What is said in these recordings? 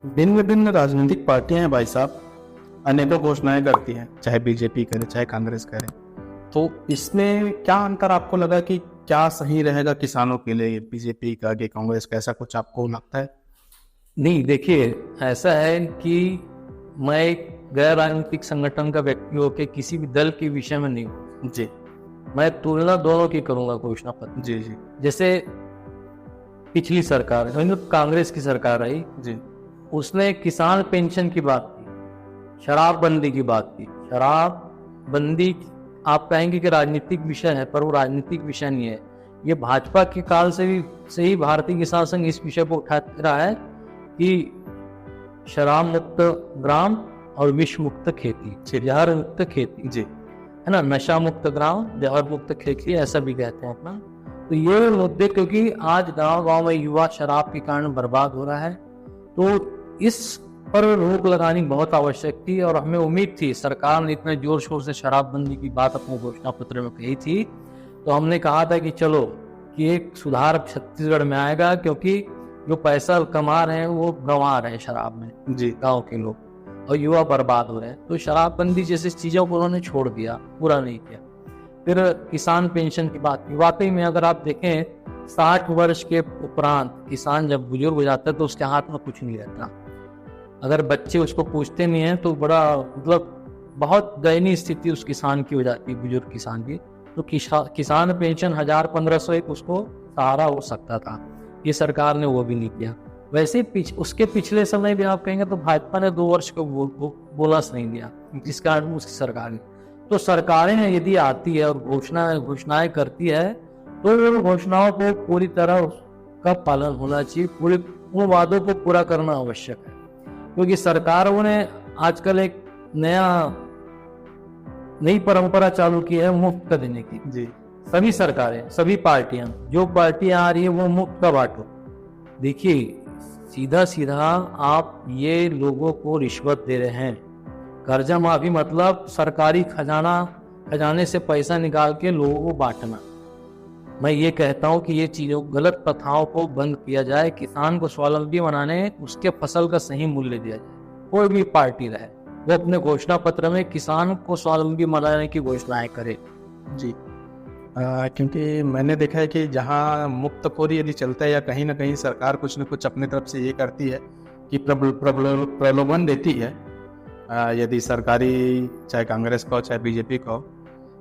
भिन्न भिन्न राजनीतिक पार्टियां हैं भाई साहब, अनेकों घोषणाएं करती हैं, चाहे बीजेपी करे चाहे कांग्रेस करे। तो इसमें क्या अंतर आपको लगा कि क्या सही रहेगा किसानों के लिए, बीजेपी का कि कांग्रेस का, ऐसा कुछ आपको लगता है? नहीं, देखिए, ऐसा है कि मैं एक गैर राजनीतिक संगठन का व्यक्ति होकर किसी भी दल के विषय में नहीं हूँ। जी मैं तुलना दोनों की करूंगा घोषणा पत्र। जी जी जैसे पिछली सरकार, मतलब कांग्रेस की सरकार आई, जी उसने किसान पेंशन की बात की, शराबबंदी की बात की। शराबबंदी आप कहेंगे कि राजनीतिक विषय है, पर वो राजनीतिक विषय नहीं है। ये भाजपा के काल से ही भारतीय किसान संघ इस विषय को उठाते रहा है कि शराब मुक्त ग्राम और विष मुक्त खेती, जहर मुक्त खेती, जी है ना, नशा मुक्त ग्राम, जहर मुक्त खेती, ऐसा भी कहते हैं अपना। तो ये मुद्दे, क्योंकि आज गांव गांव में युवा शराब के कारण बर्बाद हो रहा है, तो इस पर रोक लगानी बहुत आवश्यक थी। और हमें उम्मीद थी, सरकार ने इतने जोर शोर से शराबबंदी की बात अपने घोषणा पत्र में कही थी, तो हमने कहा था कि चलो कि एक सुधार छत्तीसगढ़ में आएगा, क्योंकि जो पैसा कमा रहे हैं वो गंवा रहे हैं शराब में, जी गांव के लोग, और युवा बर्बाद हो रहे हैं। तो शराबबंदी जैसी चीजों को उन्होंने छोड़ दिया, पूरा नहीं किया। फिर किसान पेंशन की बात की। वाकई में अगर आप देखें, 60 वर्ष के उपरांत किसान जब बुजुर्ग हो जाता है तो उसके हाथ में कुछ नहीं रहता। अगर बच्चे उसको पूछते नहीं है तो बड़ा, मतलब बहुत दयनीय स्थिति उस किसान की हो जाती है, बुजुर्ग किसान की। तो किसान पेंशन 1000-1500 एक उसको सहारा हो सकता था। ये सरकार ने वो भी नहीं किया। वैसे उसके पिछले समय भी आप कहेंगे तो भाजपा ने 2 वर्ष को बोनस नहीं दिया, जिस कारण उसकी सरकार ने। तो सरकारें यदि आती है और घोषणाएं करती है, तो उन घोषणाओं को पूरी तरह उसका पालन होना चाहिए, पूरे उन वादों को पूरा करना आवश्यक है। क्योंकि सरकारों ने आजकल एक नई परंपरा चालू की है मुफ्त का देने की। जी सभी सरकारें, सभी पार्टियां, जो पार्टियां आ रही है वो मुफ्त का बांटो। देखिए, सीधा सीधा आप ये लोगों को रिश्वत दे रहे हैं। कर्जा माफी मतलब सरकारी खजाने से पैसा निकाल के लोगों को बांटना। मैं ये कहता हूँ कि ये चीजों, गलत प्रथाओं को बंद किया जाए, किसान को स्वावलंबी बनाने, उसके फसल का सही मूल्य दिया जाए। कोई भी पार्टी रहे, वो अपने घोषणा पत्र में किसान को स्वावलंबी बनाने की घोषणाएं करे। जी क्योंकि मैंने देखा है कि जहाँ मुफ्तखोरी यदि चलता है या कहीं ना कहीं सरकार कुछ न कुछ अपनी तरफ से ये करती है कि प्रलोभन देती है। यदि सरकारी, चाहे कांग्रेस का हो चाहे बीजेपी का हो,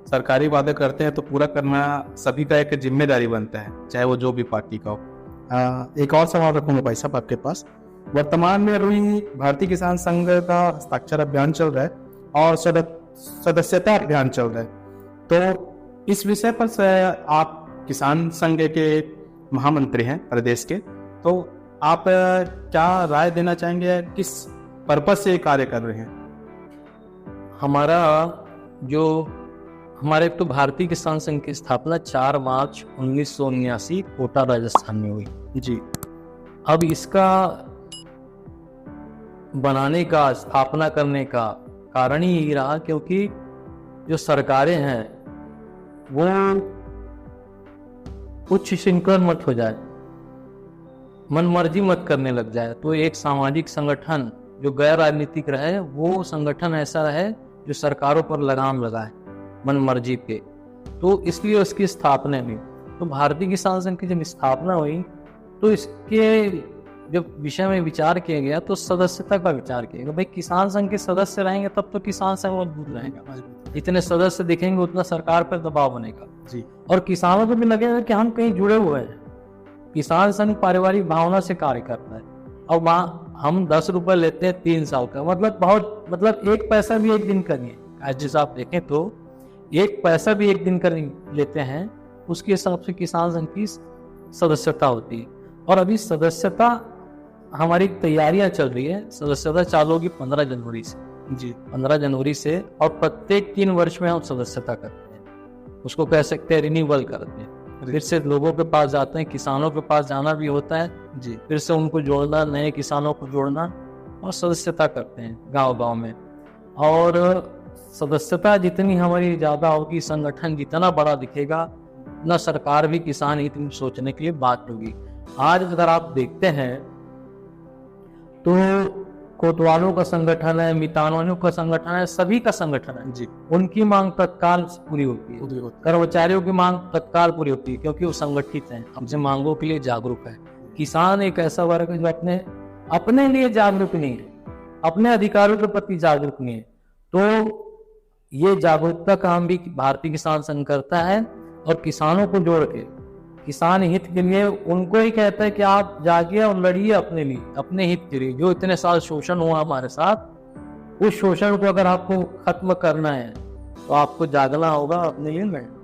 सरकारी वादे करते हैं तो पूरा करना सभी का एक जिम्मेदारी बनता है, चाहे वो जो भी पार्टी का हो। एक और सवाल रखूंगा भाई साहब आपके पास। वर्तमान में अभी भारतीय किसान संघ का हस्ताक्षर अभियान चल रहा है और सदस्यता अभियान चल रहा है। तो इस विषय पर आप किसान संघ के महामंत्री हैं प्रदेश के, तो आप क्या राय देना चाहेंगे, किस पर्पस से कार्य कर रहे हैं? हमारे तो भारतीय किसान संघ की स्थापना 4 मार्च 1979 कोटा राजस्थान में हुई। जी अब इसका बनाने का, स्थापना करने का कारण ही यही रहा, क्योंकि जो सरकारें हैं वो उच्च श्रृंखला मत हो जाए, मनमर्जी मत करने लग जाए। तो एक सामाजिक संगठन जो गैर राजनीतिक रहे, वो संगठन ऐसा रहे जो सरकारों पर लगाम लगाए मनमर्जी पे। तो इसलिए उसकी स्थापना हुई। तो भारतीय किसान संघ की जब स्थापना हुई तो इसके जब विषय में विचार किया गया तो सदस्यता का विचार किया गया। भाई, किसान संघ के सदस्य रहेंगे तब तो किसान संघ मजबूत रहेगा। जितने सदस्य दिखेंगे उतना सरकार पर दबाव बनेगा। जी और किसानों को भी लगेगा कि हम कहीं जुड़े हुए हैं। किसान संघ पारिवारिक भावना से कार्य करता है। और वहाँ हम 10 रुपए लेते हैं 3 साल का, मतलब 1 पैसा भी एक दिन का नहीं है। जैसे आप देखें तो 1 पैसा भी एक दिन का लेते हैं, उसके हिसाब से किसान संघ की सदस्यता होती है। और अभी सदस्यता हमारी तैयारियां चल रही है। सदस्यता चालू होगी 15 जनवरी से। जी 15 जनवरी से, और प्रत्येक 3 वर्ष में हम सदस्यता करते हैं। उसको कह सकते हैं रिन्यूअल करते हैं। फिर से लोगों के पास जाते हैं, किसानों के पास जाना भी होता है। जी फिर से उनको जोड़ना, नए किसानों को जोड़ना, और सदस्यता करते हैं गांव गांव में। और सदस्यता जितनी हमारी ज्यादा होगी, संगठन जितना बड़ा दिखेगा, न सरकार भी किसान हित में सोचने के लिए बात होगी। आज अगर आप देखते हैं तो कोतवालों का संगठन है, मितानियों का संगठन है, सभी का संगठन है जी, उनकी मांग तत्काल पूरी होती है। पूरी होती कर्मचारियों की मांग तत्काल पूरी होती है क्योंकि वो संगठित हैं, अपने मांगों के लिए जागरूक है। किसान एक ऐसा वर्ग है जो अपने लिए जागरूक नहीं है, अपने अधिकारों के प्रति जागरूक नहीं है। तो ये जागरूकता काम भी भारतीय किसान संघ करता है और किसानों को जोड़ के किसान हित के लिए उनको ही कहता है कि आप जागिए और लड़िए अपने लिए, अपने हित के लिए। जो इतने साल शोषण हुआ हमारे साथ, उस शोषण को अगर आपको खत्म करना है तो आपको जागना होगा, अपने लिए लड़ना।